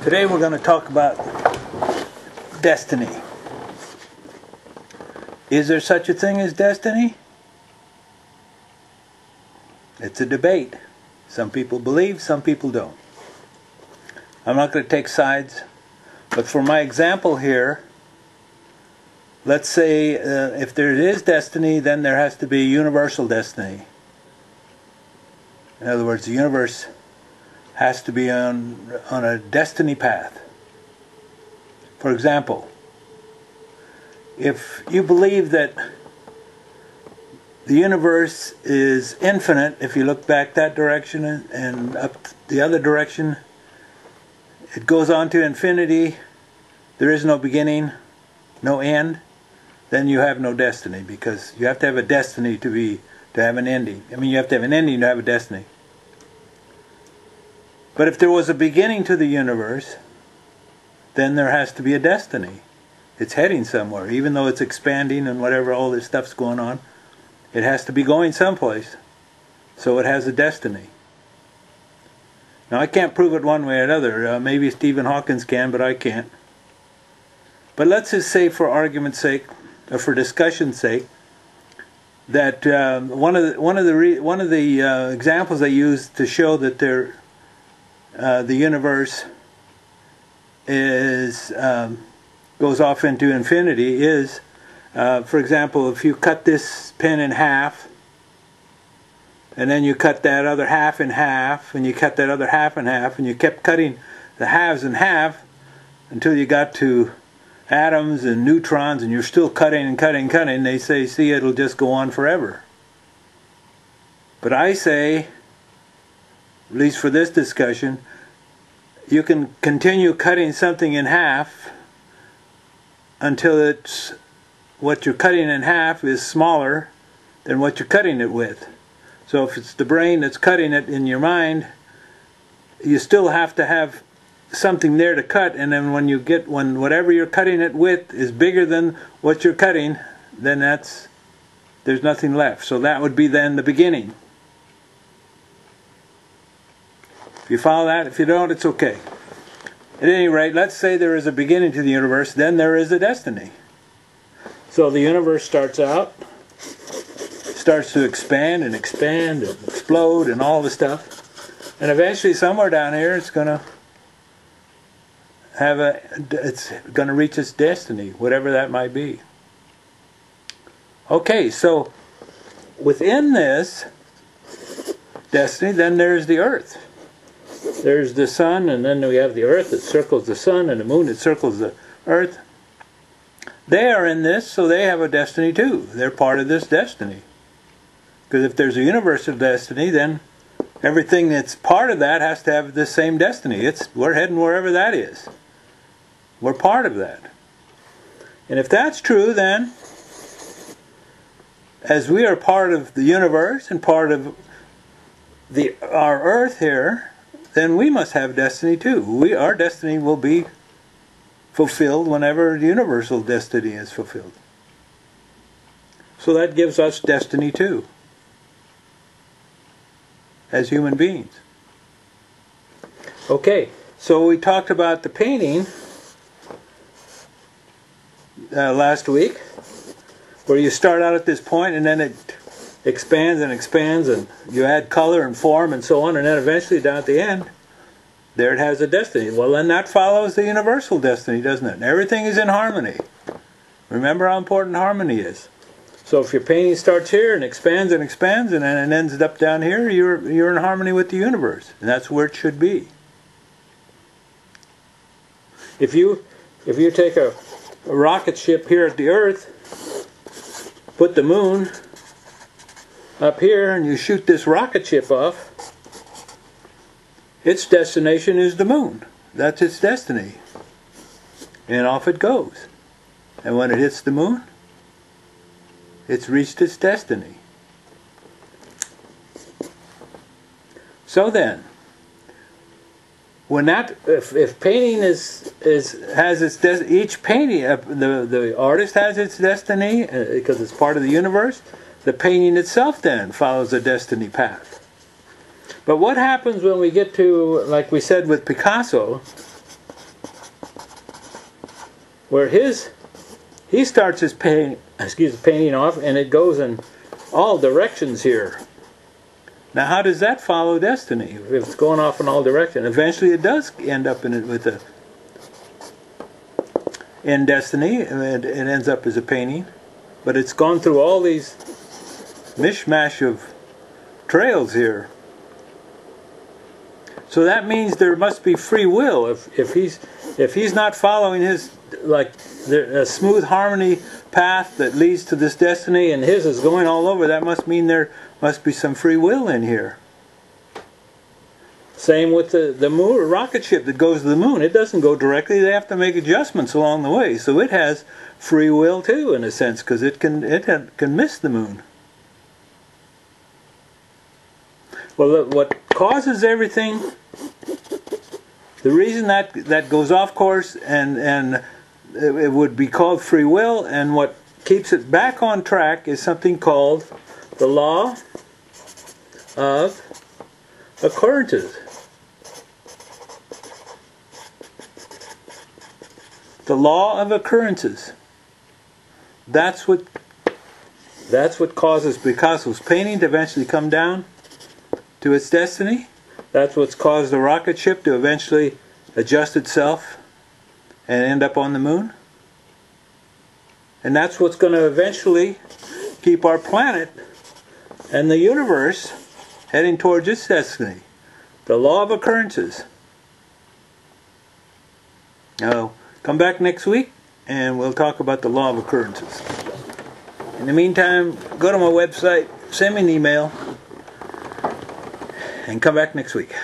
Today we're going to talk about destiny. Is there such a thing as destiny? It's a debate. Some people believe, some people don't. I'm not going to take sides, but for my example here, let's say if there is destiny, then there has to be universal destiny. In other words, the universe has to be on a destiny path. For example, if you believe that the universe is infinite, if you look back that direction and up the other direction, it goes on to infinity, there is no beginning, no end, then you have no destiny, because you have to have a destiny to have an ending. I mean, you have to have an ending to have a destiny. But if there was a beginning to the universe, then there has to be a destiny. It's heading somewhere, even though it's expanding and whatever, all this stuff's going on. It has to be going someplace, so it has a destiny. Now, I can't prove it one way or another. Maybe Stephen Hawking can, but I can't. But let's just say, for argument's sake, or for discussion's sake, that one of the examples I use to show that the universe goes off into infinity is, for example, if you cut this pen in half, and then you cut that other half in half, and you cut that other half in half, and you kept cutting the halves in half until you got to atoms and neutrons, and you're still cutting and cutting and cutting, they say, see, it'll just go on forever. But I say, at least for this discussion, you can continue cutting something in half until what you're cutting in half is smaller than what you're cutting it with. So if it's the brain that's cutting it in your mind, you still have to have something there to cut, and then when whatever you're cutting it with is bigger than what you're cutting, then there's nothing left. So that would be then the beginning. If you follow that, if you don't, it's okay. At any rate, let's say there is a beginning to the universe, then there is a destiny. So the universe starts to expand and explode and all the stuff, and eventually somewhere down here it's going to reach its destiny, whatever that might be. Okay, so within this destiny, then there's the earth. There's the sun, and then we have the earth that circles the sun, and the moon that circles the earth. They are in this, so they have a destiny too. They're part of this destiny. Because if there's a universal destiny, then everything that's part of that has to have the same destiny. We're heading wherever that is. We're part of that. And if that's true, then as we are part of the universe and part of our earth here, then we must have destiny too. Our destiny will be fulfilled whenever the universal destiny is fulfilled. So that gives us destiny too, as human beings. Okay, so we talked about the painting last week, where you start out at this point and then it expands and expands, and you add color and form and so on, and then eventually down at the end, there it has a destiny. Well, then that follows the universal destiny, doesn't it? And everything is in harmony. Remember how important harmony is. So if your painting starts here and expands and expands and then it ends up down here, you're in harmony with the universe, and that's where it should be. If you take a rocket ship here at the Earth, put the moon up here, and you shoot this rocket ship off, its destination is the moon. That's its destiny. And off it goes. And when it hits the moon, it's reached its destiny. So then, if painting has its destiny, each painting, the artist has its destiny because it's part of the universe. The painting itself then follows a destiny path. But what happens when we get to, like we said with Picasso, where he starts his painting off, and it goes in all directions here. Now, how does that follow destiny? If it's going off in all directions, eventually it does end up in destiny. It ends up as a painting, but it's gone through all these mishmash of trails here. So that means there must be free will. If he's not following his a smooth harmony path that leads to this destiny, and his is going all over, that must mean there must be some free will in here. Same with the moon rocket ship that goes to the moon. It doesn't go directly. They have to make adjustments along the way. So it has free will too, in a sense, because it can miss the moon. Well, what causes everything, the reason that goes off course and it would be called free will, and what keeps it back on track is something called the law of occurrences. The law of occurrences. That's what causes Picasso's painting to eventually come down to its destiny. That's what's caused the rocket ship to eventually adjust itself and end up on the moon. And that's what's going to eventually keep our planet and the universe heading towards its destiny. The law of occurrences. Now, come back next week and we'll talk about the law of occurrences. In the meantime, go to my website, send me an email, and come back next week.